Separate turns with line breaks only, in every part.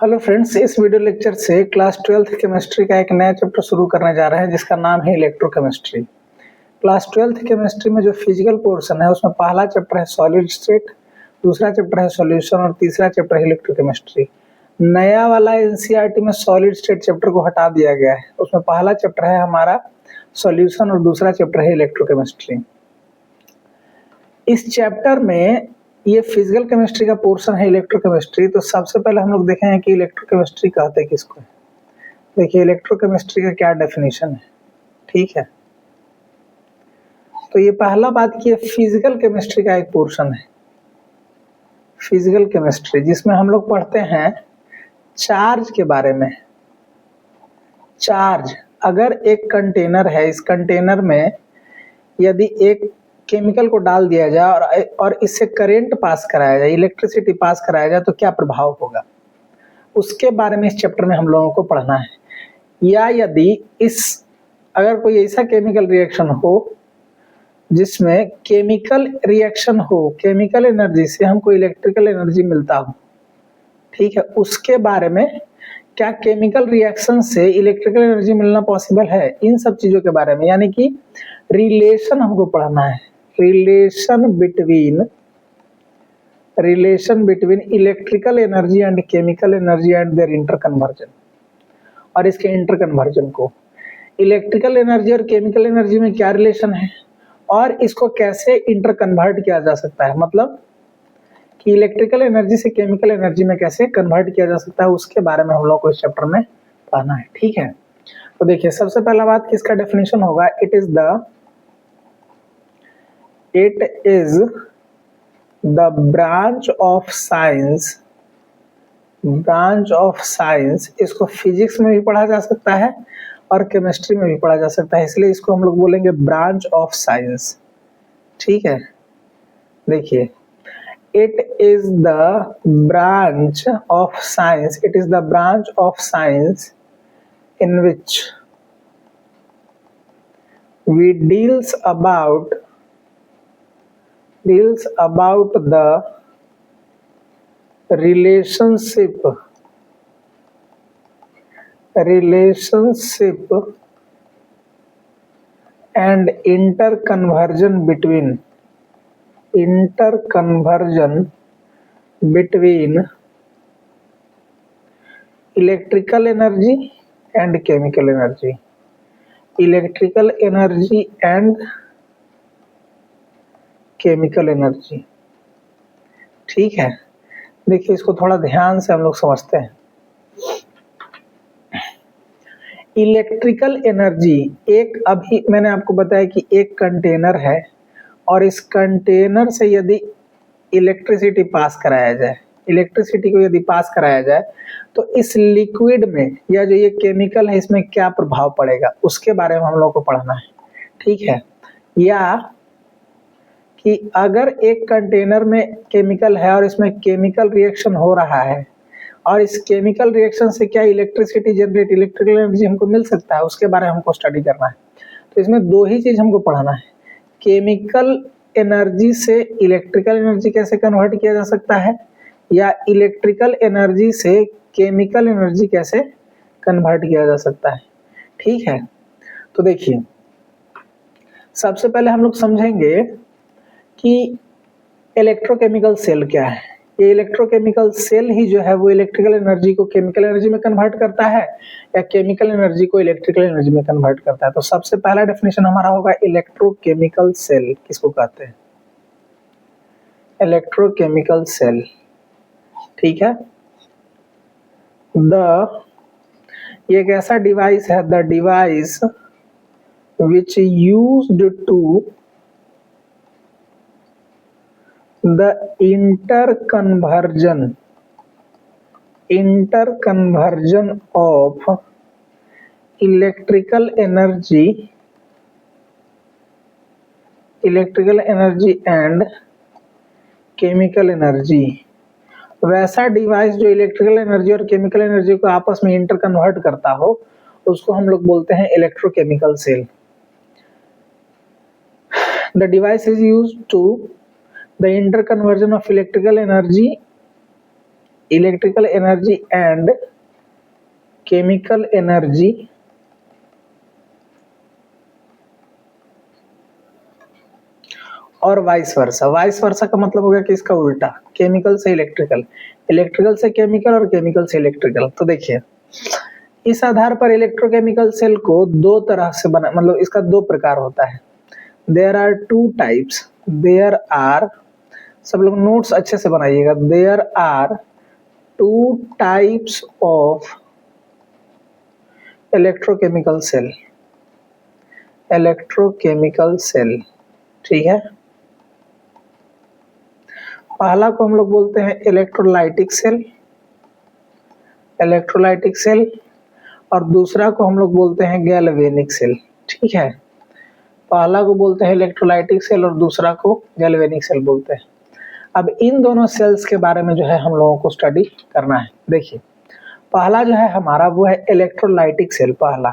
Hello friends, इस video lecture से class 12th chemistry का एक नया चैप्टर शुरू करने जा रहे हैं जिसका नाम है इलेक्ट्रोकेमिस्ट्री। क्लास 12th केमिस्ट्री में जो फिजिकल पोर्शन है उसमें पहला चैप्टर है सॉलिड स्टेट, दूसरा चैप्टर है सॉल्यूशन और तीसरा चैप्टर है इलेक्ट्रोकेमिस्ट्री। नया वाला एनसीईआरटी में सॉलिड स्टेट चैप्टर को हटा दिया गया है। उसमें पहला चैप्टर है हमारा सॉल्यूशन और दूसरा चैप्टर है इलेक्ट्रोकेमिस्ट्री। इस चैप्टर में ये फिजिकल केमिस्ट्री का पोर्शन है इलेक्ट्रोकेमिस्ट्री। तो सबसे पहले हम लोग देखेंगे कि इलेक्ट्रोकेमिस्ट्री कहते हैं किसको है। देखिए इलेक्ट्रोकेमिस्ट्री का क्या डेफिनेशन है, ठीक है। तो ये पहला बात की फिजिकल केमिस्ट्री का एक पोर्शन है फिजिकल केमिस्ट्री, जिसमें हम लोग पढ़ते हैं चार्ज के बारे में। चार्ज, अगर एक कंटेनर है, इस कंटेनर में यदि एक केमिकल को डाल दिया जाए और इससे करंट पास कराया जाए, इलेक्ट्रिसिटी पास कराया जाए तो क्या प्रभाव होगा, उसके बारे में इस चैप्टर में हम लोगों को पढ़ना है। या यदि अगर कोई ऐसा केमिकल रिएक्शन हो जिसमें केमिकल रिएक्शन हो, केमिकल एनर्जी से हमको इलेक्ट्रिकल एनर्जी मिलता हो, ठीक है, उसके बारे में क्या केमिकल रिएक्शन से इलेक्ट्रिकल एनर्जी मिलना पॉसिबल है, इन सब चीजों के बारे में, यानी कि रिलेशन हमको पढ़ना है। Relation between electrical energy and chemical energy and their interconversion, और इसके इंटर कन्वर्जन को, इलेक्ट्रिकल एनर्जी और केमिकल एनर्जी में क्या रिलेशन है और इसको कैसे इंटर कन्वर्ट किया जा सकता है, मतलब कि इलेक्ट्रिकल एनर्जी से केमिकल एनर्जी में कैसे कन्वर्ट किया जा सकता है, उसके बारे में हम लोग को इस चैप्टर में पढ़ना है, ठीक है। तो देखिए सबसे पहला बात किसका डेफिनेशन होगा, it is the branch of science. इसको फिजिक्स में भी पढ़ा जा सकता है और केमिस्ट्री में भी पढ़ा जा सकता है, इसलिए इसको हम लोग बोलेंगे ब्रांच ऑफ साइंस, ठीक है। देखिए it is the branch of science in which we deals about the relationship and interconversion between electrical energy and chemical energy, ठीक है। देखिए इसको थोड़ा ध्यान से हम लोग समझते हैं। इलेक्ट्रिकल एनर्जी, एक अभी मैंने आपको बताया कि एक कंटेनर है और इस कंटेनर से यदि इलेक्ट्रिसिटी को यदि पास कराया जाए तो इस लिक्विड में या जो ये केमिकल है इसमें क्या प्रभाव पड़ेगा, उसके बारे में हम लोग को पढ़ना है, ठीक है। या कि अगर एक कंटेनर में केमिकल है और इसमें केमिकल रिएक्शन हो रहा है और इस केमिकल रिएक्शन से क्या इलेक्ट्रिकल एनर्जी हमको मिल सकता है, उसके बारे में हमको स्टडी करना है। तो इसमें दो ही चीज हमको पढ़ना है, केमिकल एनर्जी से इलेक्ट्रिकल एनर्जी कैसे कन्वर्ट किया जा सकता है या इलेक्ट्रिकल एनर्जी से केमिकल एनर्जी कैसे कन्वर्ट किया जा सकता है, ठीक है। तो देखिए सबसे पहले हम लोग समझेंगे कि इलेक्ट्रोकेमिकल सेल क्या है। ये इलेक्ट्रोकेमिकल सेल ही जो है वो इलेक्ट्रिकल एनर्जी को केमिकल एनर्जी में कन्वर्ट करता है या केमिकल एनर्जी को इलेक्ट्रिकल एनर्जी में कन्वर्ट करता है। तो सबसे पहला डेफिनेशन हमारा होगा इलेक्ट्रोकेमिकल सेल किसको कहते हैं, इलेक्ट्रोकेमिकल सेल, ठीक है। ये एक ऐसा डिवाइस है, the device which used to the interconversion of electrical energy and chemical energy। वैसा डिवाइस जो इलेक्ट्रिकल एनर्जी और केमिकल एनर्जी को आपस में इंटर कन्वर्ट करता हो उसको हम लोग बोलते हैं electrochemical cell. The device is used to the interconversion of electrical energy electrical energy and chemical energy और वाइस वर्सा। वाइस वर्सा का मतलब हो गया कि इसका उल्टा, केमिकल से इलेक्ट्रिकल, इलेक्ट्रिकल से केमिकल और केमिकल से इलेक्ट्रिकल। तो देखिए इस आधार पर इलेक्ट्रोकेमिकल सेल को दो तरह से बना, मतलब इसका दो प्रकार होता है। There are two types, there are, सब लोग नोट्स अच्छे से बनाइएगा, there are two types of electrochemical cell, electrochemical cell, ठीक है। पहला को हम लोग बोलते हैं इलेक्ट्रोलाइटिक सेल, इलेक्ट्रोलाइटिक सेल, और दूसरा को हम लोग बोलते हैं गैल्वेनिक सेल, ठीक है। पहला को बोलते हैं इलेक्ट्रोलाइटिक सेल और दूसरा को गैल्वेनिक सेल बोलते हैं। अब इन दोनों सेल्स के बारे में जो है हम लोगों को स्टडी करना है। देखिए पहला जो है हमारा वो है इलेक्ट्रोलाइटिक सेल। पहला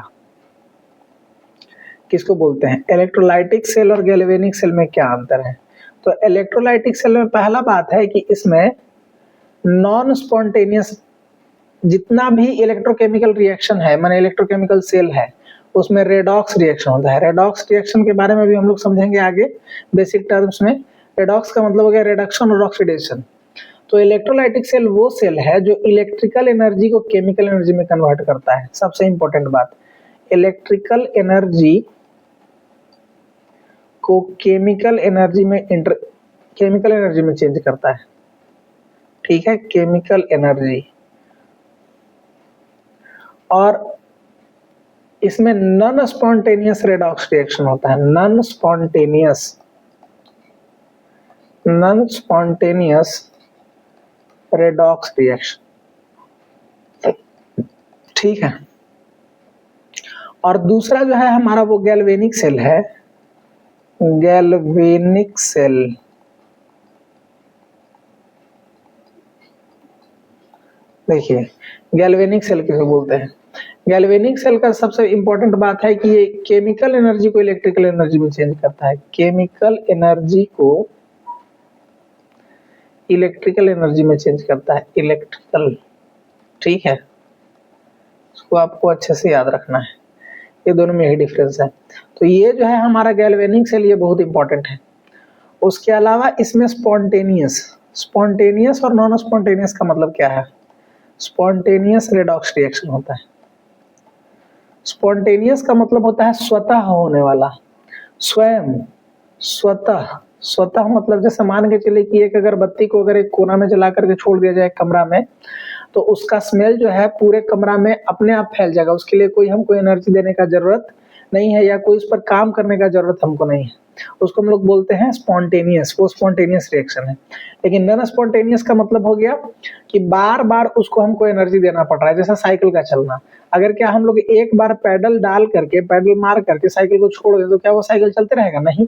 किसको बोलते हैं? इलेक्ट्रोलाइटिक सेल और गैल्वेनिक सेल में क्या अंतर है? तो इलेक्ट्रोलाइटिक सेल में पहला बात है कि इसमें नॉन स्पॉन्टेनियस जितना भी इलेक्ट्रोकेमिकल रिएक्शन है, माने इलेक्ट्रोकेमिकल सेल है, उसमें रेडॉक्स रिएक्शन होता है। रेडॉक्स रिएक्शन के बारे में भी हम लोग समझेंगे आगे बेसिक टर्म्स में। रेडॉक्स का मतलब हो गया रिडक्शन और ऑक्सीडेशन। तो इलेक्ट्रोलाइटिक सेल वो सेल है जो इलेक्ट्रिकल एनर्जी को केमिकल एनर्जी में कन्वर्ट करता है। सबसे इंपॉर्टेंट बात, इलेक्ट्रिकल एनर्जी को केमिकल एनर्जी में चेंज करता है, ठीक है, केमिकल एनर्जी। और इसमें नॉन स्पॉन्टेनियस रेडॉक्स रिएक्शन होता है, नॉन स्पॉन्टेनियस रेडॉक्स रिएक्शन, ठीक है। और दूसरा जो है हमारा वो गैल्वेनिक सेल है, गैल्वेनिक सेल। देखिए गैल्वेनिक सेल किसे बोलते हैं? गैल्वेनिक सेल का सबसे इंपॉर्टेंट बात है कि ये केमिकल एनर्जी को इलेक्ट्रिकल एनर्जी में चेंज करता है, केमिकल एनर्जी को इलेक्ट्रिकल एनर्जी में चेंज करता है, इलेक्ट्रिकल, ठीक है। इसको आपको अच्छे से याद रखना है, ये दोनों में ही डिफरेंस है। तो ये जो है हमारा गैल्वेनिक सेल, ये बहुत इंपॉर्टेंट है। उसके अलावा इसमें स्पॉन्टेनियस और नॉन स्पॉन्टेनियस का मतलब क्या है? स्पॉन्टेनियस रेडॉक्स रिएक्शन होता है। स्पॉन्टेनियस का मतलब होता है स्वतः होने वाला, स्वयं, स्वतः मतलब जैसे मान के चलिए कि एक अगरबत्ती को अगर एक कोना में जला करके छोड़ दिया जाए कमरा में, तो उसका स्मेल जो है पूरे कमरा में अपने आप फैल जाएगा। उसके लिए कोई हमको एनर्जी देने का जरूरत नहीं है या कोई उस पर काम करने का जरूरत हमको नहीं है। उसको हम लोग बोलते हैं स्पॉन्टेनियस, वो स्पॉन्टेनियस रिएक्शन है। लेकिन नॉन स्पॉन्टेनियस का मतलब हो गया कि बार बार उसको हमको एनर्जी देना पड़ रहा है, जैसे साइकिल का चलना। अगर क्या हम लोग एक बार पैडल डाल करके, पैडल मार करके साइकिल को छोड़ दें तो क्या वो साइकिल चलते रहेगा? नहीं,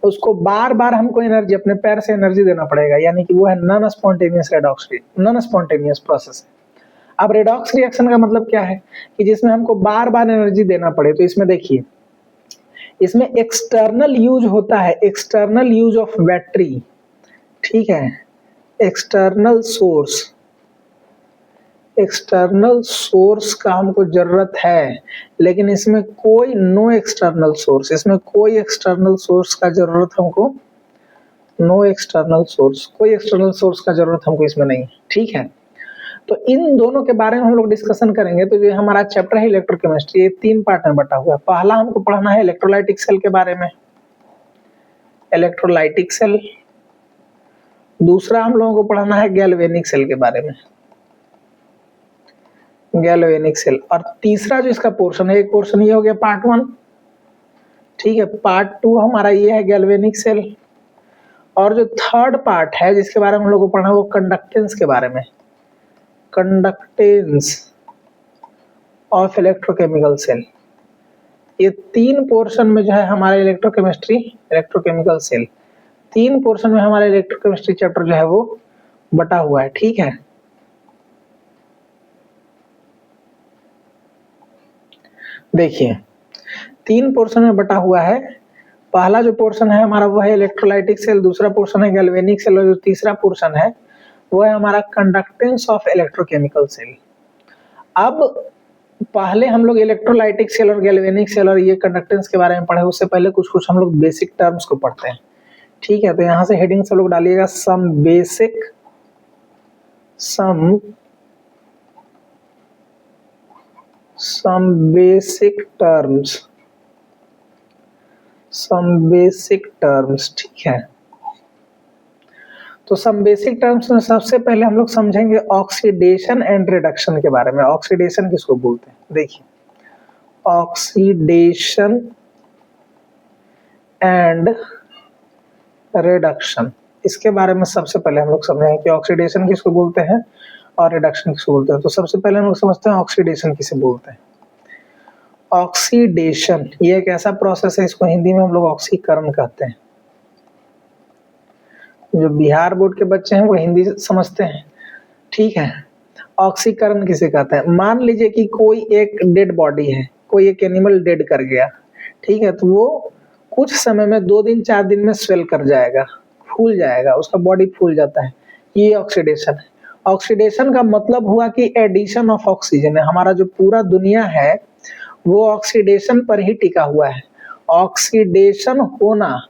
उसको बार बार हमको एनर्जी, अपने पैर से एनर्जी देना पड़ेगा, यानी कि वो है non spontaneous redox, non spontaneous process है। अब रेडॉक्स रिएक्शन का मतलब क्या है? कि जिसमें हमको बार बार एनर्जी देना पड़े। तो इसमें देखिए, इसमें एक्सटर्नल यूज होता है, एक्सटर्नल यूज ऑफ बैटरी, ठीक है, एक्सटर्नल सोर्स का हमको जरूरत है। लेकिन इसमें कोई नो एक्सटर्नल सोर्स, इसमें कोई एक्सटर्नल सोर्स का जरूरत हमको, नो एक्सटर्नल सोर्स, कोई एक्सटर्नल सोर्स का जरूरत हमको इसमें नहीं, ठीक है। तो इन दोनों के बारे में हम लोग डिस्कशन करेंगे। तो जो हमारा चैप्टर है इलेक्ट्रोकेमिस्ट्री, ये 3 पार्ट में बटा हुआ है। पहला हमको पढ़ना है इलेक्ट्रोलाइटिक सेल के बारे में, इलेक्ट्रोलाइटिक सेल। दूसरा हम लोगों को पढ़ना है गैल्वेनिक सेल के बारे में, गैल्वेनिक सेल। और तीसरा जो इसका पोर्शन है, एक पोर्शन ये हो गया पार्ट 1, ठीक है। पार्ट 2 हमारा ये है गैल्वेनिक सेल। और जो थर्ड पार्ट है जिसके बारे में हम लोग को पढ़ना है वो कंडक्टेंस के बारे में, कंडक्टेंस ऑफ इलेक्ट्रोकेमिकल सेल। ये 3 पोर्शन में जो है हमारा इलेक्ट्रोकेमिस्ट्री, इलेक्ट्रोकेमिकल सेल, 3 पोर्शन में हमारा इलेक्ट्रोकेमिस्ट्री चैप्टर जो है वो बटा हुआ है, ठीक है। देखिए 3 पोर्शन में बटा हुआ है। पहला जो पोर्शन है हमारा वो है इलेक्ट्रोलाइटिक सेल, दूसरा पोर्शन है गैल्वेनिक सेल, और जो तीसरा पोर्शन है वो है हमारा कंडक्टेंस ऑफ इलेक्ट्रोकेमिकल सेल। अब पहले हम लोग इलेक्ट्रोलाइटिक सेल और गैल्वेनिक सेल और ये कंडक्टेंस के बारे में पढ़े, उससे पहले कुछ कुछ हम लोग बेसिक टर्म्स को पढ़ते हैं। ठीक है, तो यहाँ से हेडिंग सब लोग डालिएगा सम बेसिक टर्म्स। ठीक है, तो सम बेसिक टर्म्स में सबसे पहले हम लोग समझेंगे ऑक्सीडेशन एंड रिडक्शन के बारे में। ऑक्सीडेशन किसको बोलते हैं? देखिए, ऑक्सीडेशन एंड रिडक्शन, इसके बारे में सबसे पहले हम लोग समझेंगे कि ऑक्सीडेशन किसको बोलते हैं और रिडक्शन किसको बोलते हैं। तो सबसे पहले हम लोग समझते हैं ऑक्सीडेशन किसे बोलते हैं। ऑक्सीडेशन ये एक ऐसा प्रोसेस है, इसको हिंदी में हम लोग ऑक्सीकरण कहते हैं। जो बिहार बोर्ड के बच्चे हैं वो हिंदी समझते हैं। ठीक है, ऑक्सीकरण किसे कहते हैं? मान लीजिए कि कोई एक डेड बॉडी है, कोई एक एनिमल डेड कर गया, ठीक है, तो वो कुछ समय में 2 दिन 4 दिन में स्वेल कर जाएगा, फूल जाएगा, उसका बॉडी फूल जाता है, ये ऑक्सीडेशन है। ऑक्सीडेशन का मतलब हुआ कि एडिशन ऑफ ऑक्सीजन है। हमारा जो पूरा दुनिया है वो ऑक्सीडेशन पर ही टिका हुआ है। ऑक्सीडेशन होना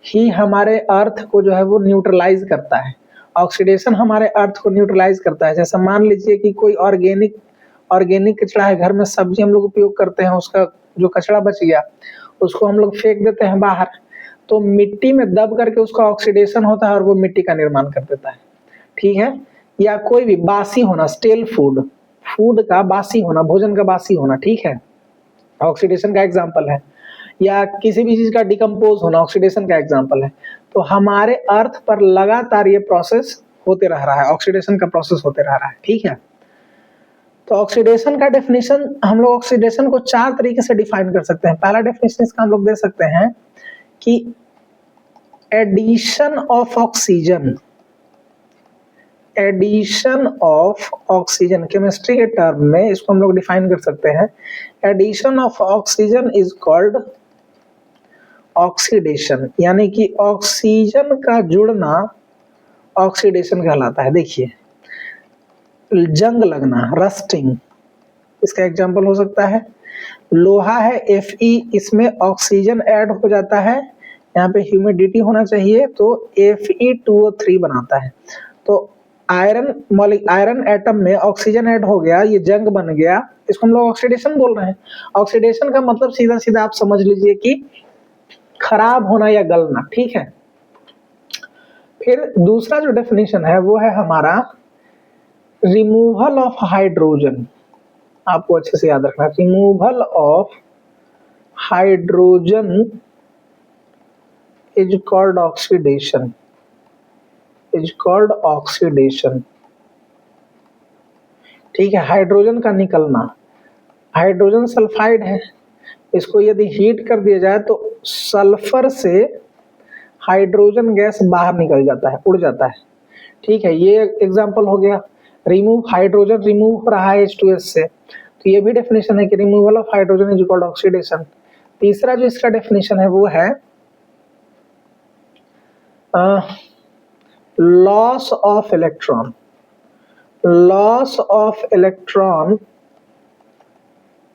ही हमारे अर्थ को जो है वो न्यूट्रलाइज करता है। ऑक्सीडेशन हमारे अर्थ को न्यूट्रलाइज करता है। जैसे मान लीजिए कि कोई ऑर्गेनिक कचरा है, घर में सब्जी हम लोग उपयोग करते हैं, उसका जो कचरा बच गया उसको हम लोग फेंक देते हैं बाहर, तो मिट्टी में दब करके उसका ऑक्सीडेशन होता है और वो मिट्टी का निर्माण कर देता है। ठीक है, या कोई भी बासी होना, स्टेल फूड का बासी होना, भोजन का बासी होना, ठीक है, ऑक्सीडेशन का एग्जाम्पल है। या किसी भी चीज का डिकम्पोज होना ऑक्सीडेशन का एग्जाम्पल है। तो हमारे अर्थ पर लगातार ये प्रोसेस होते रह रहा है, ऑक्सीडेशन का प्रोसेस होते रह रहा है। ठीक है, तो ऑक्सीडेशन का डेफिनेशन हम लोग ऑक्सीडेशन को 4 तरीके से डिफाइन कर सकते हैं। पहला डेफिनेशन इसका हम लोग दे सकते हैं कि एडिशन ऑफ ऑक्सीजन, केमिस्ट्री के टर्म में इसको हम लोग डिफाइन कर सकते हैं। Addition of oxygen is called oxidation, यानी कि ऑक्सीजन का जुड़ना ऑक्सीडेशन कहलाता है। देखिए, जंग लगना, रस्टिंग, इसका एग्जांपल हो सकता है। लोहा है Fe, इसमें ऑक्सीजन ऐड हो जाता है, यहाँ पे ह्यूमिडिटी होना चाहिए, तो Fe2O3 बनाता है। तो आयरन एटम में ऑक्सीजन ऐड हो गया, ये जंग बन गया, इसको हम लोग ऑक्सीडेशन बोल रहे हैं। ऑक्सीडेशन का मतलब सीधा सीधा आप समझ लीजिए कि खराब होना या गलना। ठीक है, फिर दूसरा जो डेफिनेशन है वो है हमारा रिमूवल ऑफ हाइड्रोजन। आपको अच्छे से याद रखना, removal of hydrogen is called oxidation. ठीक है, हाइड्रोजन का निकलना, हाइड्रोजन सल्फाइड है, इसको यदि हीट कर दिया जाए तो सल्फर से हाइड्रोजन गैस बाहर निकल जाता है, उड़ जाता है। ठीक है, ये एग्जांपल हो गया। हाइड्रोजन रिमूव हो रहा है H2S से, तो ये भी डेफिनेशन है कि removal of hydrogen is called oxidation. तीसरा जो इसका डेफिनेशन है वो है loss of electron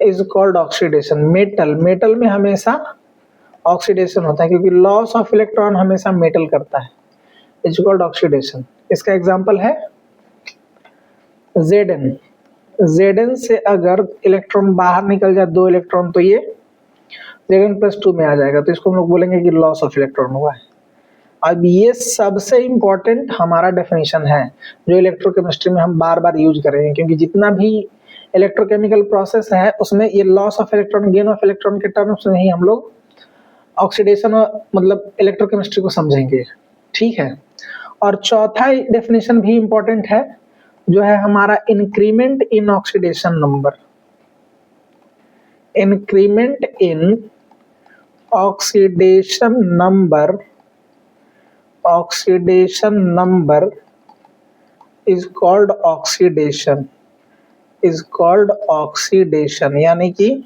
is called oxidation. Metal में हमेशा ऑक्सीडेशन होता है क्योंकि लॉस ऑफ इलेक्ट्रॉन हमेशा मेटल करता है, इज कॉल्ड ऑक्सीडेशन। इसका एग्जांपल है Zn से अगर इलेक्ट्रॉन बाहर निकल जाए 2 इलेक्ट्रॉन, तो ये Zn+2 में आ जाएगा, तो इसको हम लोग बोलेंगे कि लॉस ऑफ इलेक्ट्रॉन हुआ है। अब ये सबसे इम्पोर्टेंट हमारा डेफिनेशन है जो इलेक्ट्रोकेमिस्ट्री में हम बार बार यूज करेंगे, क्योंकि जितना भी इलेक्ट्रोकेमिकल प्रोसेस है उसमें ये loss of electron, gain of electron के टर्म्स में ही हम लोग ऑक्सीडेशन मतलब इलेक्ट्रोकेमिस्ट्री को समझेंगे। ठीक है, और चौथा डेफिनेशन भी इम्पोर्टेंट है जो है हमारा increment in oxidation number. Increment in oxidation number is called oxidation, यानी कि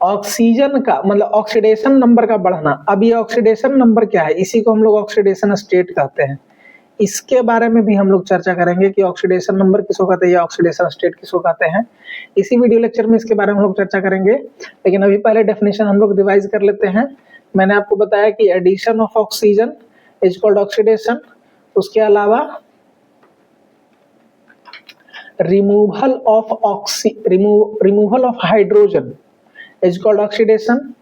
ऑक्सीजन का मतलब ऑक्सीडेशन नंबर का बढ़ना। अब ये ऑक्सीडेशन नंबर क्या है, इसी को हम लोग ऑक्सीडेशन स्टेट कहते हैं। इसके बारे में भी हम लोग चर्चा करेंगे कि ऑक्सीडेशन नंबर किसको कहते हैं या ऑक्सीडेशन स्टेट किसको कहते हैं। इसी वीडियो लेक्चर में इसके बारे में हम लोग चर्चा करेंगे, लेकिन अभी पहले डेफिनेशन हम लोग रिवाइज कर लेते हैं। मैंने आपको बताया कि addition of oxygen is called oxidation, उसके अलावा removal of hydrogen is called oxidation,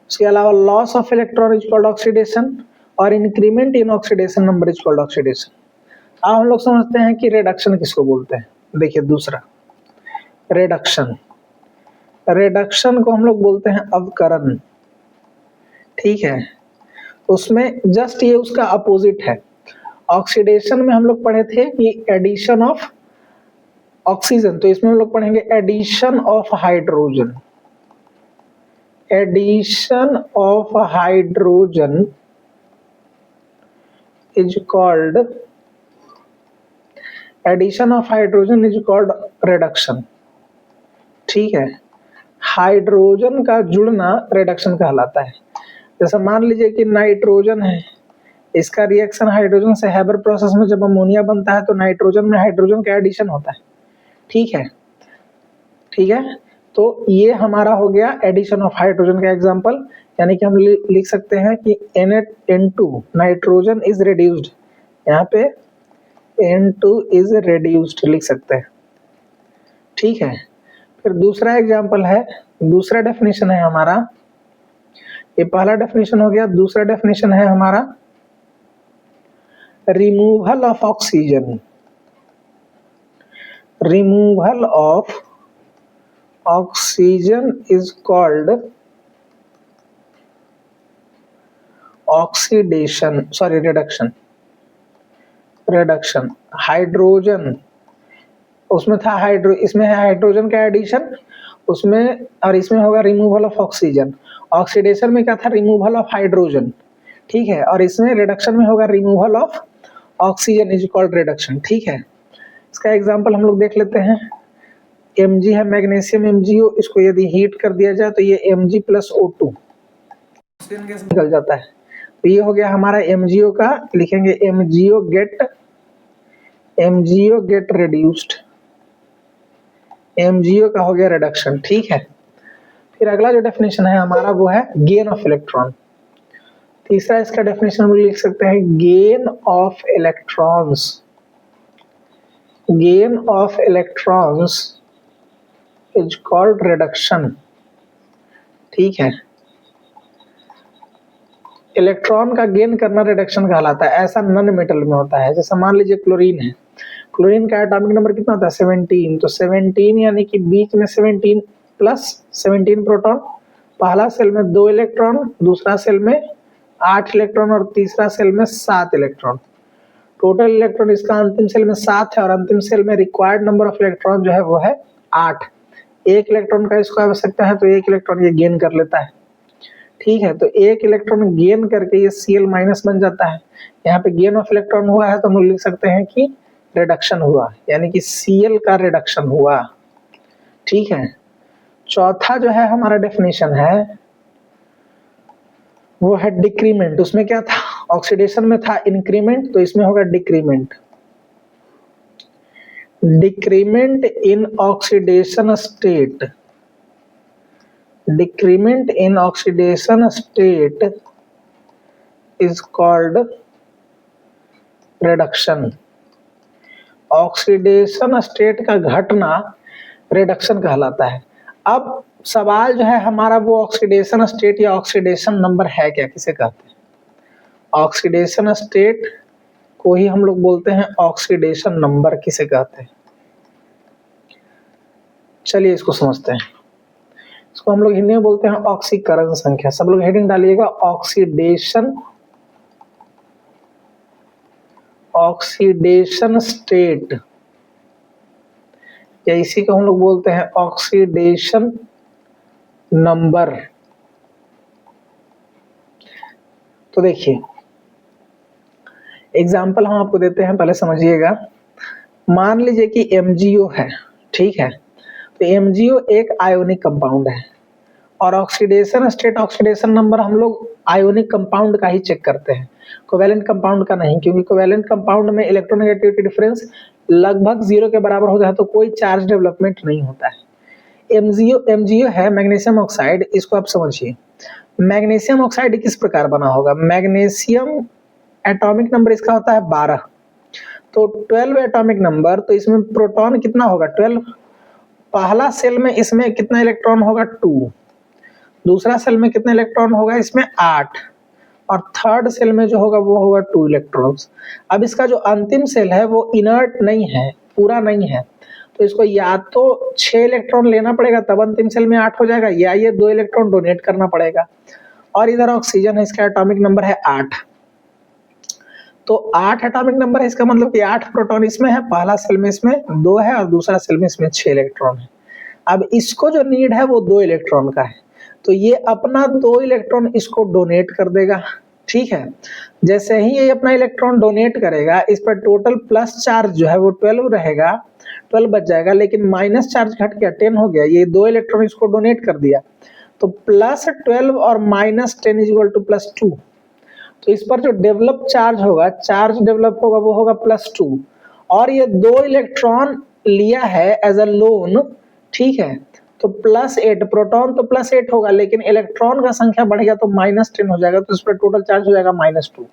उसके अलावा loss of electron is called oxidation, और increment in oxidation number is called oxidation. अब हम लोग समझते हैं कि रिडक्शन किसको बोलते हैं। देखिए दूसरा रिडक्शन, रिडक्शन को हम लोग बोलते हैं अवकरण, ठीक है। उसमें जस्ट ये उसका अपोजिट है। ऑक्सीडेशन में हम लोग पढ़े थे कि एडिशन ऑफ ऑक्सीजन, तो इसमें हम लोग पढ़ेंगे addition of hydrogen, addition of hydrogen is called addition of hydrogen is called reduction, ठीक है। हाइड्रोजन का जुड़ना रिडक्शन कहलाता है। जैसे मान लीजिए कि नाइट्रोजन है, इसका रिएक्शन हाइड्रोजन से हैबर प्रोसेस में जब अमोनिया बनता है तो नाइट्रोजन में हाइड्रोजन का एडिशन होता है, ठीक है, ठीक है। तो ये हमारा हो गया एडिशन ऑफ हाइड्रोजन का एग्जांपल, यानी कि हम लिख सकते हैं कि N2 नाइट्रोजन इज रिड्यूस्ड, यहाँ पे N2 इज रिड्यूस्ड लिख सकते हैं, ठीक है। फिर दूसरा एग्जांपल है, दूसरा डेफिनेशन है हमारा, ये पहला डेफिनेशन हो गया। दूसरा डेफिनेशन है हमारा removal of oxygen, removal of oxygen is called oxidation, sorry reduction, reduction. Hydrogen उसमें था इसमें है हाइड्रोजन का एडिशन उसमें, और इसमें होगा रिमूवल ऑफ ऑक्सीजन। ऑक्सीडेशन में क्या था, रिमूवल ऑफ हाइड्रोजन, ठीक है, और इसमें रिडक्शन में होगा removal of oxygen is called reduction, ठीक है। इसका एग्जांपल हम लोग देख लेते हैं। Mg है मैग्नीशियम MgO, इसको यदि हीट कर दिया जाए तो ये Mg+O2 निकल जाता है। तो ये हो गया हमारा MgO का, लिखेंगे MgO गेट रिड्यूस्ड, MgO का हो गया रिडक्शन, ठीक है। फिर अगला जो डेफिनेशन है हमारा वो है गेन ऑफ इलेक्ट्रॉन। तीसरा इसका डेफिनेशन हम लिख सकते हैं gain of electrons, gain of electrons is called reduction, ठीक है। इलेक्ट्रॉन का गेन करना रिडक्शन कहलाता है। ऐसा नॉन मेटल में होता है। जैसे मान लीजिए क्लोरीन है, क्लोरीन का एटॉमिक नंबर कितना होता है 17, तो 17 यानी कि बीच में 17 प्लस 17 प्रोटॉन, पहला सेल में 2 इलेक्ट्रॉन, दूसरा सेल में 8 इलेक्ट्रॉन और तीसरा सेल में 7 इलेक्ट्रॉन। टोटल इलेक्ट्रॉन इसका अंतिम सेल में 7 है और अंतिम सेल में रिक्वायर्ड नंबर ऑफ इलेक्ट्रॉन जो है वो है 8। 1 इलेक्ट्रॉन का इसको आवश्यकता है तो 1 इलेक्ट्रॉन ये गेन कर लेता है, ठीक है। तो 1 इलेक्ट्रॉन गेन करके ये Cl- बन जाता है। यहाँ पे गेन ऑफ इलेक्ट्रॉन हुआ है तो हम लोग लिख सकते हैं कि रिडक्शन हुआ, यानी कि Cl का रिडक्शन हुआ, ठीक है। चौथा जो है हमारा डेफिनेशन है वो है डिक्रीमेंट। उसमें क्या था, ऑक्सीडेशन में था इंक्रीमेंट, तो इसमें होगा decrement. Decrement in oxidation state, decrement in oxidation state is called reduction। Oxidation state का घटना रिडक्शन कहलाता है। अब सवाल जो है हमारा वो ऑक्सीडेशन स्टेट या ऑक्सीडेशन नंबर है क्या, किसे कहते हैं। ऑक्सीडेशन स्टेट को ही हम लोग बोलते हैं ऑक्सीडेशन नंबर किसे कहते हैं। चलिए इसको समझते हैं। इसको हम लोग हिंदी में बोलते हैं ऑक्सीकरण संख्या। सब लोग हेडिंग डालिएगा ऑक्सीडेशन स्टेट, या इसी को हम लोग बोलते हैं ऑक्सीडेशन नंबर। तो देखिए एग्जाम्पल हम आपको देते हैं, पहले समझिएगा। मान लीजिए कि MgO है, ठीक है। तो MgO एक आयोनिक कंपाउंड है और ऑक्सीडेशन स्टेट, ऑक्सीडेशन नंबर हम लोग आयोनिक कंपाउंड का ही चेक करते हैं, कोवैलेंट कंपाउंड का नहीं, क्योंकि कोवैलेंट कंपाउंड में इलेक्ट्रोनेगेटिविटी डिफरेंस लगभग 0 के बराबर हो जाए तो कोई चार्ज डेवलपमेंट नहीं होता है। एमजीओ है मैग्नीशियम ऑक्साइड, इसको आप समझिए। मैग्नीशियम ऑक्साइड किस प्रकार बना होगा? मैग्नीशियम एटॉमिक नंबर इसका होता है 12, तो 12 एटॉमिक नंबर, तो इसमें प्रोटॉन कितना होगा? 12। पहला सेल में इसमें कितना इलेक्ट्रॉन होगा? 2। दूसरा सेल में कितना इलेक्ट्रॉन होगा? इसमें 8, और थर्ड सेल में जो होगा वो होगा 2 इलेक्ट्रॉन्स। अब इसका जो अंतिम सेल है वो इनर्ट नहीं है, पूरा नहीं है, तो इसको या तो 6 इलेक्ट्रॉन लेना पड़ेगा तब अंतिम सेल में 8 हो जाएगा, या ये 2 इलेक्ट्रॉन डोनेट करना पड़ेगा। और इधर ऑक्सीजन है, इसका एटॉमिक नंबर है 8, तो 8 एटॉमिक नंबर है, इसका मतलब कि 8 प्रोटॉन इसमें है, पहला सेल में इसमें 2 है और दूसरा सेल में इसमें 6 इलेक्ट्रॉन है। अब इसको जो नीड है वो 2 इलेक्ट्रॉन का है, तो ये अपना 2 इलेक्ट्रॉन इसको डोनेट कर देगा, ठीक है। जैसे ही ये अपना इलेक्ट्रॉन डोनेट करेगा, इस पर टोटल प्लस चार्ज जो है वो 12 रहेगा, 12 बच जाएगा, लेकिन माइनस चार्ज घट गया, 10 हो गया, ये 2 इलेक्ट्रॉन इसको डोनेट कर दिया, तो प्लस 12 और minus 10 is equal two plus 2। तो इस पर जो डेवलप चार्ज होगा, चार्ज डेवलप होगा वो होगा प्लस 2, और ये 2 इलेक्ट्रॉन लिया है एज अ लोन, ठीक है, तो प्लस 8, प्रोटॉन तो प्लस 8 होगा, लेकिन इलेक्ट्रॉन का संख्या बढ़ गया तो माइनस 10 हो जाएगा, तो इस पर टोटल चार्ज हो जाएगा माइनस 2।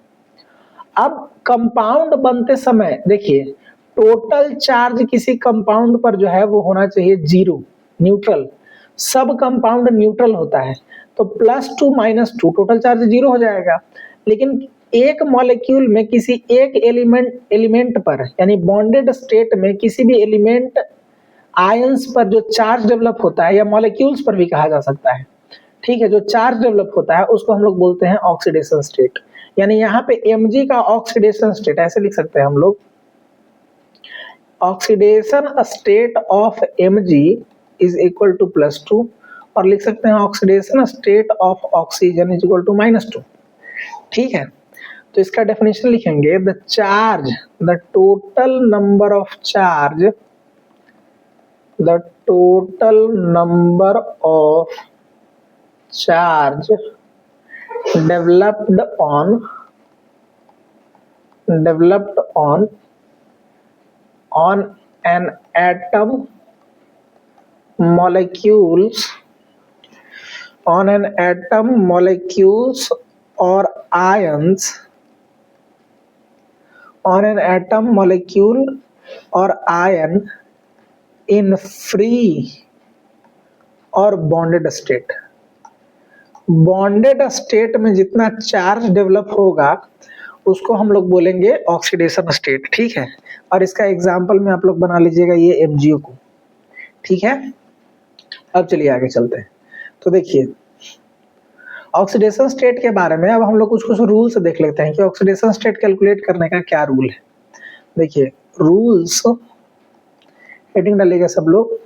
अब कंपाउंड बनते समय देखिए, टोटल चार्ज किसी कंपाउंड पर जो है वो होना चाहिए 0, न्यूट्रल। सब कंपाउंड न्यूट्रल होता है, तो प्लस 2 माइनस 2 टोटल चार्ज 0 हो जाएगा। लेकिन एक मॉलिक्यूल में किसी एक एलिमेंट पर, यानी बॉन्डेड स्टेट में किसी भी एलिमेंट आयंस पर जो चार्ज डेवलप होता है, या मॉलिक्यूल्स पर भी कहा जा सकता है, ठीक है, जो चार्ज डेवलप होता है उसको हम लोग बोलते हैं ऑक्सीडेशन स्टेट। यानी यहाँ पे Mg का ऑक्सीडेशन स्टेट ऐसे लिख सकते हैं हम लोग, oxidation state of Mg is equal to +2, और लिख सकते हैं oxidation state of oxygen is equal to -2, ठीक है। तो इसका डेफिनेशन लिखेंगे, the charge, the total number of charge, the total number of charge developed on an atom molecules or ions, on an atom molecule or ion in free और bonded state. Bonded state में जितना charge develop होगा उसको हम लोग बोलेंगे oxidation state, ठीक है। और इसका एग्जांपल में आप लोग बना लीजिएगा ये MgO को, ठीक है। अब चलिए आगे चलते हैं। तो देखिए ऑक्सीडेशन स्टेट के बारे में अब हम लोग कुछ रूल्स देख लेते हैं कि ऑक्सीडेशन स्टेट कैलकुलेट करने का क्या रूल है। देखिए रूल्स, हेडिंग डालिएगा सब लोग,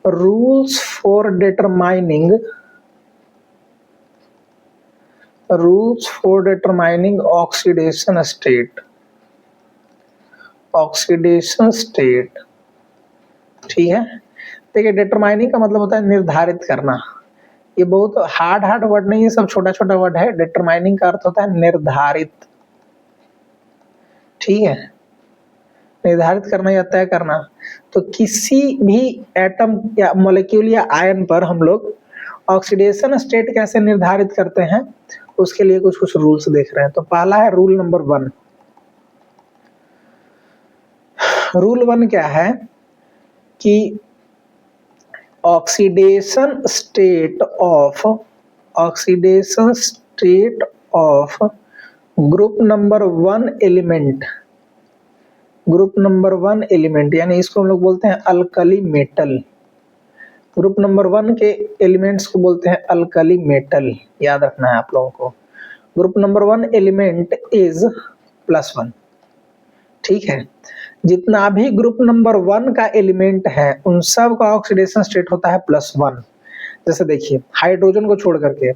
rules for determining oxidation state, ठीक है। देखिए डिटरमाइनिंग का मतलब होता है निर्धारित करना, ये बहुत हार्ड वर्ड नहीं है, सब छोटा छोटा वर्ड है। डिटरमाइनिंग का अर्थ होता है निर्धारित, ठीक है, निर्धारित करना या तय करना। तो किसी भी एटम या मॉलिक्यूल या आयन पर हम लोग ऑक्सीडेशन स्टेट कैसे निर्धारित करते हैं उसके लिए कुछ रूल्स देख रहे हैं। तो पहला है रूल नंबर 1। रूल 1 क्या है कि oxidation state of group number 1 element, यानी इसको हम लोग बोलते हैं अल्कली मेटल। ग्रुप नंबर 1 के एलिमेंट्स को बोलते हैं अल्कली मेटल, याद रखना है आप लोगों को। ग्रुप नंबर 1 एलिमेंट इज +1, ठीक है। जितना भी ग्रुप नंबर 1 का एलिमेंट है उन सब का ऑक्सीडेशन स्टेट होता है +1। जैसे देखिए हाइड्रोजन को छोड़ करके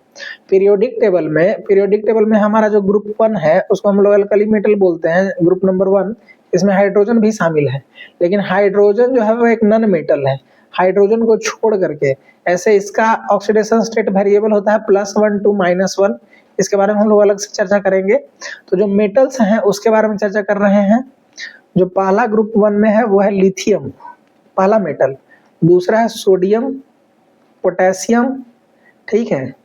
पीरियोडिक टेबल में हमारा जो ग्रुप 1 है उसको हम लोग अल्कली मेटल बोलते हैं, ग्रुप नंबर 1। इसमें हाइड्रोजन भी शामिल है, लेकिन हाइड्रोजन जो है वो एक नॉन मेटल है। हाइड्रोजन को छोड़ करके। ऐसे इसका ऑक्सीडेशन स्टेट वेरिएबल होता है +1 to -1, इसके बारे में हम लोग अलग से चर्चा करेंगे। तो जो मेटल्स हैं उसके बारे में चर्चा कर रहे हैं। जो पहला ग्रुप 1 में है वो है लिथियम, पहला मेटल। दूसरा है सोडियम, पोटेशियम, ठीक है,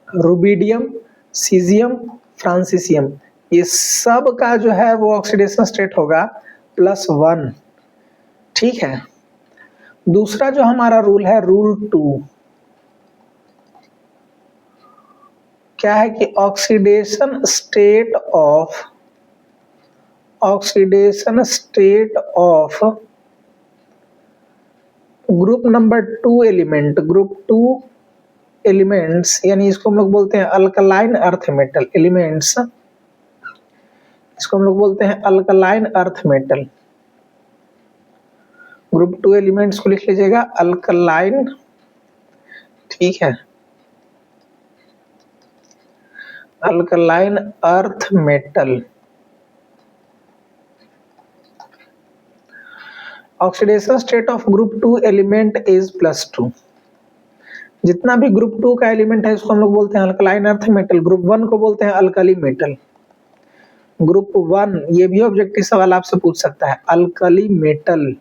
रुबिडियम, सीजियम, फ्रांसीसियम। ये सब का जो है वो ऑक्सीडेशन स्टेट होगा +1, ठीक है। दूसरा जो हमारा रूल है रूल 2, क्या है कि oxidation state of group number 2 element, group 2 elements, यानी इसको हम लोग बोलते हैं अल्कलाइन अर्थ मेटल एलिमेंट्स, इसको हम लोग बोलते हैं alkaline earth metal. Group 2 elements को लिख लीजिएगा अल्कलाइन, ठीक है, alkaline earth metal. Oxidation state of group 2 element is +2। जितना भी ग्रुप 2 का एलिमेंट है इसको हम लोग बोलते हैं अल्कलाइन अर्थ मेटल। ग्रुप 1 को बोलते हैं अल्कली मेटल। ग्रुप 1, ये भी ऑब्जेक्टिव सवाल आपसे पूछ सकता है, अल्कली मेटल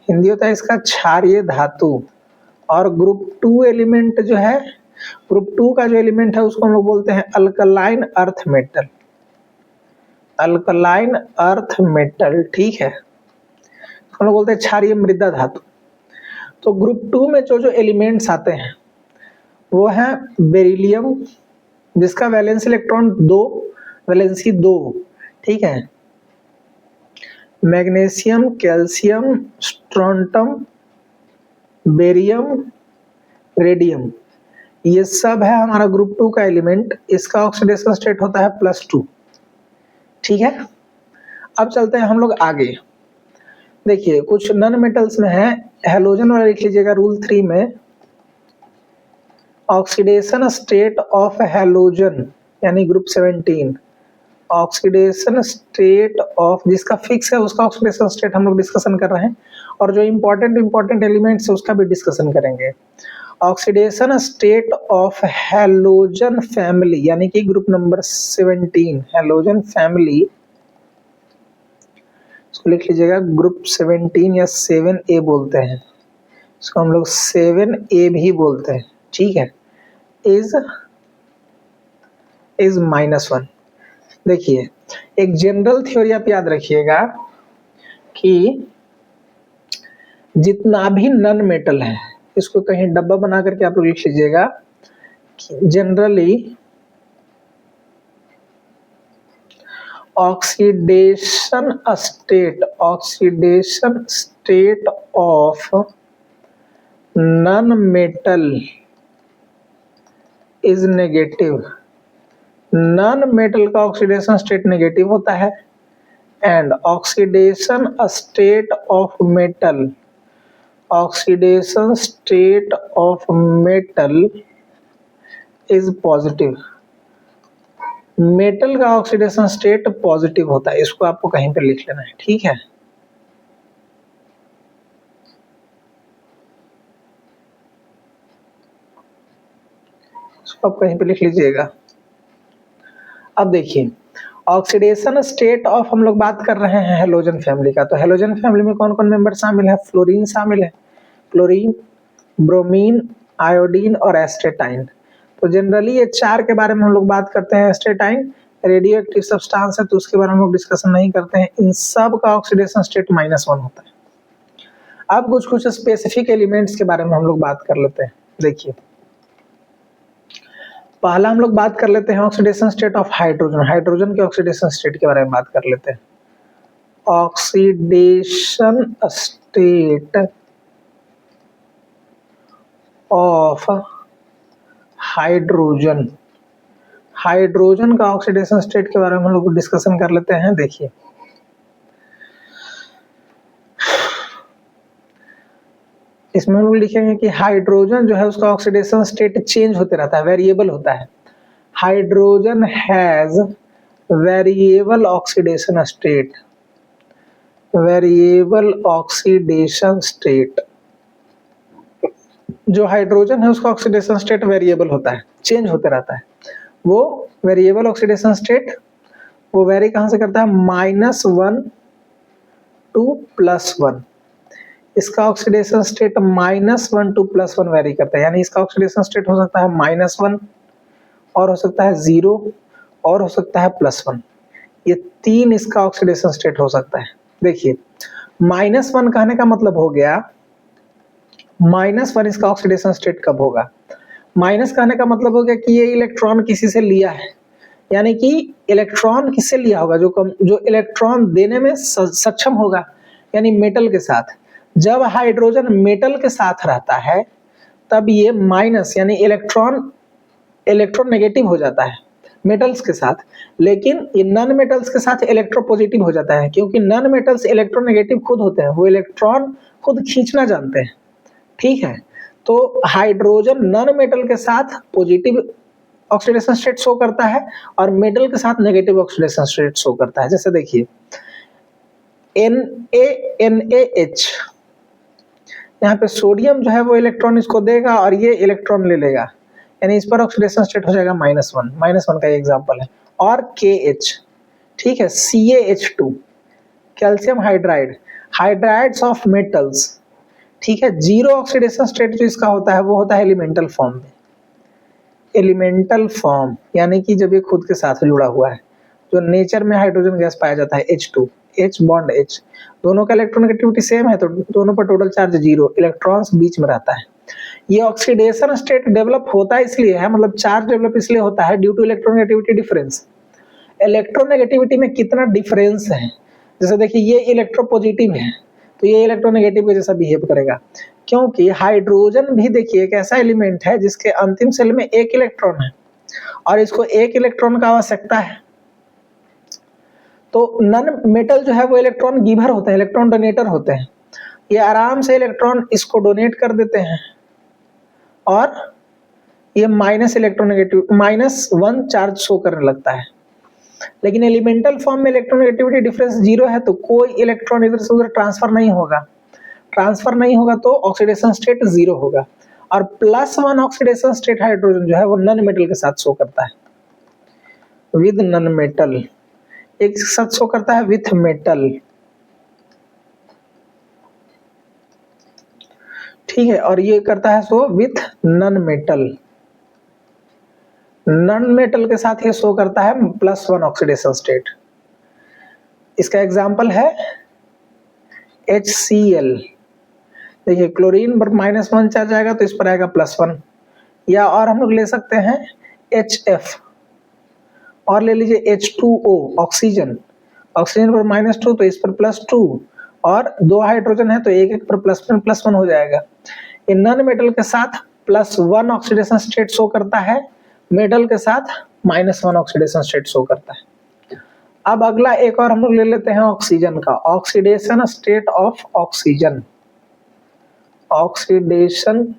हिंदी होता है इसका क्षारीय धातु। और ग्रुप 2 एलिमेंट जो है, ग्रुप 2 का जो एलिमेंट है उसको हम लोग बोलते हैं alkaline earth metal, alkaline earth metal, ठीक है, हम लोग बोलते हैं क्षारीय मृदा धातु। तो ग्रुप 2 में जो जो एलिमेंट्स आते हैं वो है बेरिलियम, जिसका वैलेंस इलेक्ट्रॉन 2, वैलेंसी 2, ठीक है, मैग्नीशियम, कैल्शियम, स्ट्रोंटम, बेरियम, रेडियम, ये सब है हमारा ग्रुप 2 का एलिमेंट। इसका ऑक्सीडेशन स्टेट होता है +2, ठीक है। अब चलते हैं हम लोग आगे। देखिए कुछ नॉन मेटल्स में है, हैलोजन वाला लिख लीजिएगा रूल 3 में। ऑक्सीडेशन स्टेट ऑफ हैलोजन यानी ग्रुप 17, ऑक्सीडेशन स्टेट ऑफ, जिसका फिक्स है उसका ऑक्सीडेशन स्टेट हम लोग डिस्कशन कर रहे हैं, और जो इंपॉर्टेंट एलिमेंट्स है उसका भी डिस्कशन करेंगे। Oxidation state of halogen family यानी कि ग्रुप नंबर 17, हैलोजन फैमिली, इसको लिख लीजिएगा ग्रुप 17 या 7A बोलते हैं, इसको हम लोग 7A भी बोलते हैं, ठीक है, इज -1। देखिए एक जनरल थ्योरी आप याद रखिएगा कि जितना भी नॉन मेटल है, इसको कहीं डब्बा बना करके आप लोग लिख लीजिएगा कि generally oxidation state of non metal is negative. Non metal का ऑक्सीडेशन स्टेट नेगेटिव होता है, and oxidation state of metal is positive. Metal का ऑक्सीडेशन स्टेट पॉजिटिव होता है, इसको आपको कहीं पे लिख लेना है, ठीक है। इसको आप कहीं पे लिख लीजिएगा। अब देखिए ऑक्सीडेशन स्टेट ऑफ हम लोग बात कर रहे हैं हैलोजन फैमिली का। तो हैलोजन फैमिली में कौन कौन मेंबर शामिल है? फ्लोरीन शामिल है, फ्लोरीन, ब्रोमीन, आयोडीन और एस्टेटाइन। तो जनरली ये 4 के बारे में हम लोग बात करते हैं। एस्टेटाइन रेडियो एक्टिव सब्सटेंस है तो उसके बारे में हम लोग डिस्कशन नहीं करते हैं। इन सब का ऑक्सीडेशन स्टेट -1 होता है। अब कुछ स्पेसिफिक एलिमेंट्स के बारे में हम लोग बात कर लेते हैं। देखिए पहला हम लोग बात कर लेते हैं oxidation state of hydrogen. Hydrogen के ऑक्सीडेशन स्टेट के बारे में बात कर लेते हैं। Oxidation state of hydrogen, hydrogen का ऑक्सीडेशन स्टेट के बारे में हम लोग डिस्कशन कर लेते हैं। देखिए इसमें हम लोग लिखेंगे कि हाइड्रोजन जो है उसका ऑक्सीडेशन स्टेट चेंज होते रहता है, वेरिएबल होता है। Hydrogen has variable oxidation state. Variable oxidation state, जो हाइड्रोजन है उसका ऑक्सीडेशन स्टेट वेरिएबल होता है, चेंज होते रहता है। वो वेरिएबल ऑक्सीडेशन स्टेट वो वेरी कहां से करता है, -1 टू +1। इसका ऑक्सीडेशन स्टेट -1 टू +1 वेरी करता है, यानी इसका ऑक्सीडेशन स्टेट हो सकता है -1 और हो सकता है 0 और हो सकता है +1। ये 3 इसका ऑक्सीडेशन स्टेट हो सकता है। देखिए -1 कहने का मतलब हो गया, -1 इसका ऑक्सीडेशन स्टेट कब होगा, माइनस कहने का मतलब हो गया कि ये इलेक्ट्रॉन किसी से लिया है, यानी कि इलेक्ट्रॉन किससे लिया होगा, जो इलेक्ट्रॉन देने में सक्षम होगा, यानी मेटल के साथ। जब हाइड्रोजन मेटल के साथ रहता है तब ये माइनस यानी इलेक्ट्रोनेगेटिव हो जाता है मेटल्स के साथ, लेकिन ये नॉन मेटल्स के साथ इलेक्ट्रोपॉजिटिव हो जाता है, क्योंकि नॉन मेटल्स इलेक्ट्रोनेगेटिव खुद होते हैं, वो इलेक्ट्रॉन खुद खींचना जानते हैं। ठीक है, तो हाइड्रोजन नॉन मेटल के साथ पॉजिटिव ऑक्सीडेशन स्टेट शो करता है और मेटल के साथ नेगेटिव ऑक्सीडेशन स्टेट शो करता है। जैसे देखिए NaNaH, यहाँ पे सोडियम जो है वो इलेक्ट्रॉन इसको देगा और ये इलेक्ट्रॉन ले लेगा, यानी इस पर ऑक्सीडेशन स्टेट हो जाएगा -1 का एग्जांपल है। और KH, ठीक है, CaH2 calcium hydride, hydrides of metals, ठीक है, 0 ऑक्सीडेशन स्टेट जो इसका होता है वो होता है एलिमेंटल फॉर्म में। एलिमेंटल फॉर्म यानी कि जब ये खुद के साथ जुड़ा हुआ है, जो नेचर में हाइड्रोजन गैस पाया जाता है H2, H बॉन्ड H, दोनों का इलेक्ट्रोनेगेटिविटी सेम है तो दोनों पर टोटल चार्ज 0, इलेक्ट्रॉन्स बीच में रहता है। ये ऑक्सीडेशन स्टेट डेवलप होता है इसलिए है, मतलब चार्ज डेवलप इसलिए होता है due to electronegativity difference. Electronegativity में कितना डिफरेंस है, जैसे देखिए ये इलेक्ट्रोपॉजिटिव है तो ये इलेक्ट्रोनेगेटिव के जैसा बिहेव करेगा, क्योंकि हाइड्रोजन भी देखिए एक ऐसा एलिमेंट है जिसके अंतिम सेल में 1 इलेक्ट्रॉन है और इसको 1 इलेक्ट्रॉन का आवश्यकता है। तो नॉन मेटल जो है वो इलेक्ट्रॉन गिवर होते हैं, इलेक्ट्रॉन डोनेटर होते हैं, ये आराम से इलेक्ट्रॉन इसको डोनेट कर देते हैं और ये -1 चार्ज शो करने लगता है। लेकिन एलिमेंटल फॉर्म में इलेक्ट्रोनेगेटिविटी डिफरेंस 0 है तो कोई इलेक्ट्रॉन इधर से उधर ट्रांसफर नहीं होगा तो ऑक्सीडेशन स्टेट 0 होगा। और +1 ऑक्सीडेशन स्टेट हाइड्रोजन जो है वो नॉन मेटल के साथ शो करता है, विद नॉन मेटल, एक साथ शो करता है विथ मेटल, ठीक है, और ये करता है show with non metal. Non metal के साथ ये शो करता है +1 ऑक्सीडेशन स्टेट। इसका एग्जांपल है HCl। देखिए क्लोरीन पर -1 चार्ज आएगा तो इस पर आएगा +1, या और हम लोग ले सकते हैं HF और ले लीजिए H2O ऑक्सीजन पर -2 तो इस पर +2, और 2 हाइड्रोजन है तो एक पर +1 हो जाएगा। ये नॉन मेटल के साथ +1 ऑक्सीडेशन स्टेट शो करता है, मेटल के साथ -1 ऑक्सीडेशन स्टेट शो करता है। अब अगला एक और हम लोग ले लेते हैं ऑक्सीजन का, oxidation state of oxygen, oxidation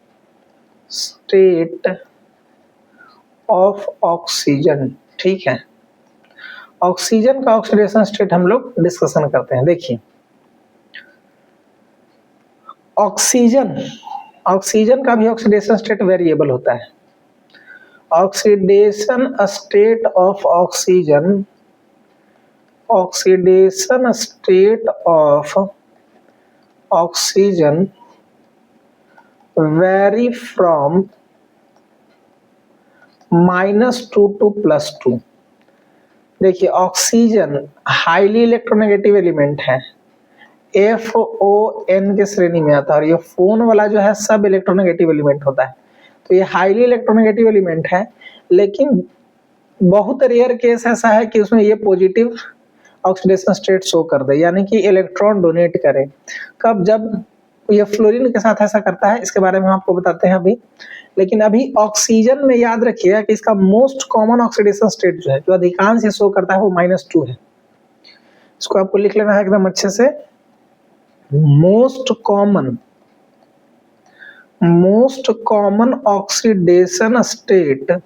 state of oxygen, ठीक है। ऑक्सीजन का ऑक्सीडेशन स्टेट हम लोग डिस्कशन करते हैं। देखिए ऑक्सीजन का भी ऑक्सीडेशन स्टेट वेरिएबल होता है। Oxidation state of oxygen, oxidation state of oxygen vary from -2 to +2। देखिए ऑक्सीजन हाईली इलेक्ट्रोनेगेटिव एलिमेंट है, FON के श्रेणी में आता है, और ये फोन वाला जो है सब इलेक्ट्रोनेगेटिव एलिमेंट होता है। तो ये हाईली इलेक्ट्रोनेगेटिव एलिमेंट है, लेकिन बहुत रेयर केस ऐसा है कि उसमें ये पॉजिटिव ऑक्सीडेशन स्टेट शो कर दे, यानी कि इलेक्ट्रॉन डोनेट करे। कब, जब ये फ्लोरीन के साथ ऐसा करता है, इसके बारे में हम आपको बताते हैं अभी। लेकिन अभी ऑक्सीजन में याद रखिएगा कि इसका मोस्ट कॉमन ऑक्सीडेशन स्टेट जो है, जो अधिकांश शो करता है, वो -2 है। इसको आपको लिख लेना है एकदम अच्छे से, most common oxidation state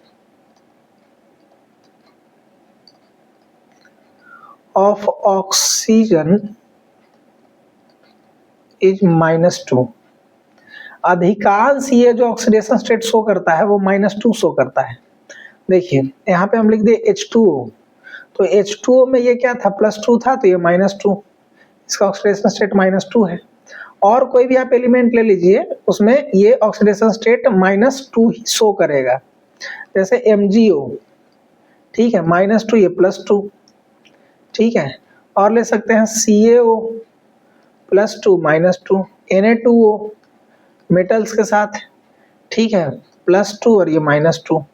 of oxygen is -2। अधिकांश ये जो ऑक्सीडेशन स्टेट शो करता है वो -2 शो करता है। देखिए यहाँ पे हम लिख दिए H2O, तो H2O में ये क्या था, +2 था, तो ये -2, इसका ऑक्सीडेशन स्टेट -2 है। और कोई भी आप एलिमेंट ले लीजिए, उसमें ये ऑक्सीडेशन स्टेट -2 ही शो करेगा। जैसे MgO, ठीक है, -2, ये +2, ठीक है। और ले सकते हैं CaO, +2 -2, Na2O मेटल्स के साथ, ठीक है, +2 और ये -2।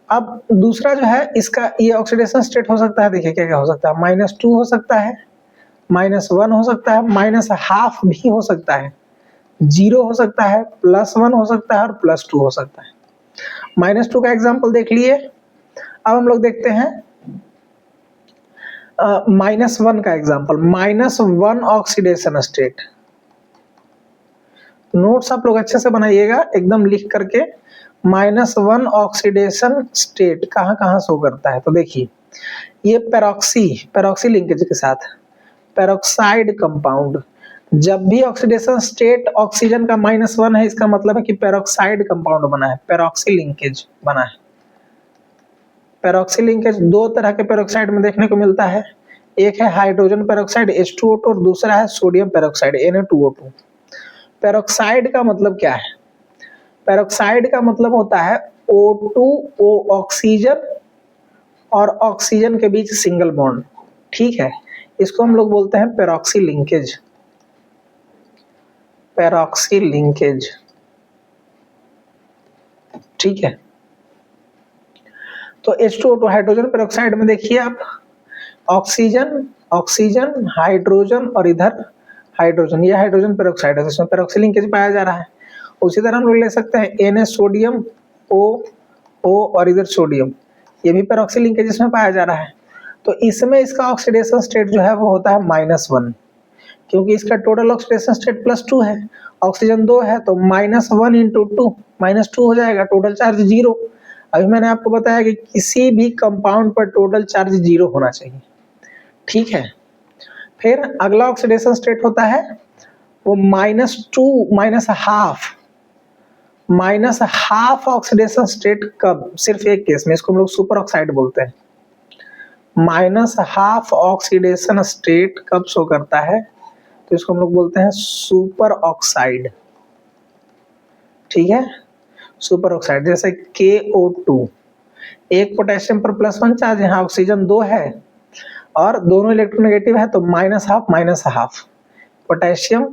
अब दूसरा जो है इसका ये ऑक्सीडेशन स्टेट हो सकता है, देखिए क्या क्या हो सकता है, -2 हो सकता है, -1 हो सकता है, -12 भी हो सकता है, 0 हो सकता है, +1 हो सकता है और +2 हो सकता है। -2 का एग्जाम्पल देख लिए। अब हम लोग देखते हैं -1 का एग्जाम्पल, -1 ऑक्सीडेशन स्टेट। नोट्स आप लोग अच्छे से बनाइएगा एकदम लिख करके। -1 ऑक्सीडेशन स्टेट कहाँ कहाँ शो करता है, तो देखिए ये पेरोक्सी लिंकेज के साथ पेरोक्साइड कंपाउंड, जब भी ऑक्सीडेशन स्टेट ऑक्सीजन का -1 है, इसका मतलब है कि पेरोक्साइड कंपाउंड बना है, पेरोक्सी लिंकेज बना है। पेरोक्सी लिंकेज दो तरह के पेरोक्साइड में देखने को मिलता है, एक है हाइड्रोजन पेरोक्साइड H2O2 और दूसरा है सोडियम पेरोक्साइड Na2O2। पेरोक्साइड का मतलब क्या है, पेरोक्साइड का मतलब होता है O2O ऑक्सीजन और ऑक्सीजन के बीच सिंगल बॉन्ड, ठीक है, इसको हम लोग बोलते हैं पेरोक्सी लिंकेज, पेरोक्सी लिंकेज, ठीक है। तो H2O2 हाइड्रोजन पेरोक्साइड में देखिए आप, ऑक्सीजन ऑक्सीजन हाइड्रोजन और इधर हाइड्रोजन, ये हाइड्रोजन पेरोक्साइड है, इसमें पेरोक्सी लिंकेज पाया जा रहा है। उसी तरह हम लोग ले सकते हैं Na सोडियम O और इधर सोडियम, ये भी पेरोक्सी लिंकेज इसमें पाया जा रहा है। तो इसमें इसका ऑक्सीडेशन स्टेट जो है वो होता है -1, क्योंकि इसका टोटल ऑक्सीडेशन स्टेट +2 है, ऑक्सीजन 2 है, तो -1 × 2 -2 हो जाएगा, टोटल चार्ज 0। अभी मैंने आपको बताया कि किसी भी कंपाउंड पर टोटल चार्ज 0 होना चाहिए, ठीक है। फिर अगला ऑक्सीडेशन स्टेट होता है वो -1/2 ऑक्सीडेशन स्टेट, कब, सिर्फ एक केस में, इसको हम लोग सुपर ऑक्साइड बोलते हैं। -1/2 ऑक्सीडेशन स्टेट कब शो करता है, तो इसको हम लोग बोलते हैं सुपर ऑक्साइड, ठीक है, सुपर ऑक्साइड। जैसे KO2, एक पोटेशियम पर +1 चार्ज, यहाँ ऑक्सीजन 2 है और दोनों इलेक्ट्रोनेगेटिव है, तो -1/2 पोटेशियम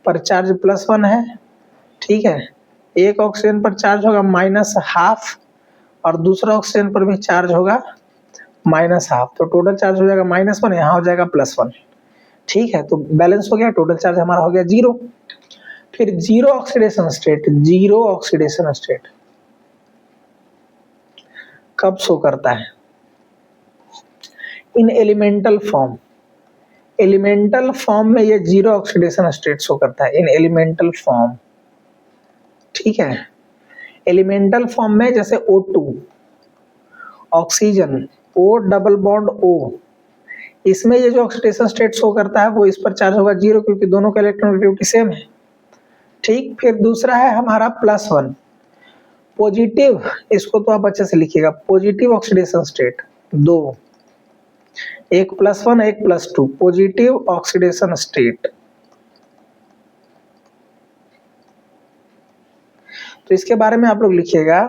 पर चार्ज +1 है, ठीक है, एक ऑक्सीजन पर चार्ज होगा -1/2 और दूसरा ऑक्सीजन पर भी चार्ज होगा -1/2, तो टोटल चार्ज हो जाएगा -1, यहाँ हो जाएगा +1, ठीक है। तो बैलेंस हो गया, टोटल चार्ज हमारा हो गया 0। फिर जीरो ऑक्सीडेशन स्टेट कब शो करता है, इन एलिमेंटल फॉर्म में ये जीरो ऑक्सीडेशन स्टेट शो करता है, इन एलिमेंटल फॉर्म, ठीक है। एलिमेंटल फॉर्म में जैसे O2 oxygen, O double bond O, इसमें ये जो ऑक्सीडेशन स्टेट शो करता है वो इस पर चार्ज होगा 0, क्योंकि दोनों का इलेक्ट्रोनेगेटिविटी सेम है, ठीक। फिर दूसरा है हमारा +1 पॉजिटिव, इसको तो आप अच्छे से लिखिएगा, पॉजिटिव ऑक्सीडेशन स्टेट 2, एक +1 एक +2, पॉजिटिव ऑक्सीडेशन स्टेट। तो इसके बारे में आप लोग लिखिएगा,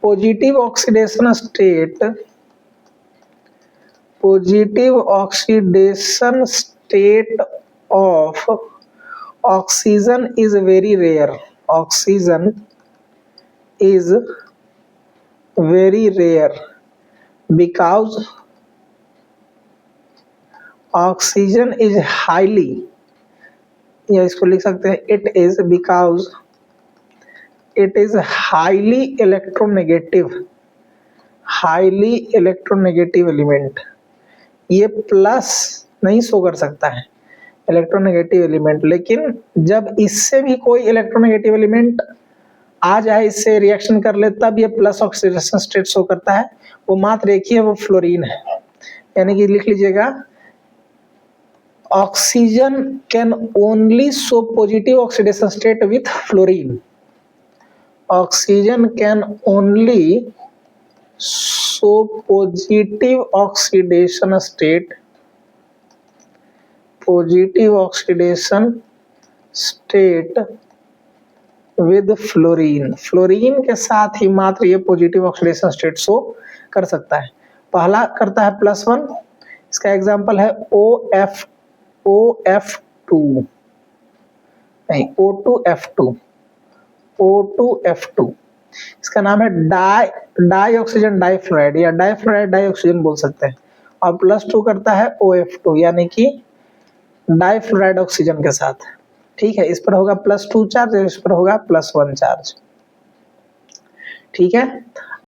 positive oxidation state of oxygen is very rare, oxygen is very rare because oxygen is highly, या इसको लिख सकते हैं it is because it is highly electronegative element। ये प्लस नहीं शो कर सकता है इलेक्ट्रोनेगेटिव एलिमेंट, लेकिन जब इससे भी कोई इलेक्ट्रोनेगेटिव एलिमेंट आ जाए, इससे रिएक्शन कर ले, तब ये प्लस ऑक्सीडेशन स्टेट शो करता है। वो मात्र एक ही है, वो फ्लोरीन है, यानी कि लिख लीजिएगा oxygen can only show positive oxidation state with fluorine, oxygen can only show positive oxidation state, positive oxidation state with fluorine, fluorine के साथ ही मात्र ये पॉजिटिव ऑक्सीडेशन स्टेट शो कर सकता है। पहला करता है +1, इसका एग्जांपल है OF2 नहीं O2F2, इसका नाम है डाई ऑक्सीजन डाइफ्लोराइड या डाइफ्लोराइड डाइऑक्सीजन बोल सकते हैं। और +2 करता है OF2 यानी कि डाइफ्लोराइड ऑक्सीजन के साथ। ठीक है, इस पर होगा +2 चार्ज, इस पर होगा +1 चार्ज। ठीक है,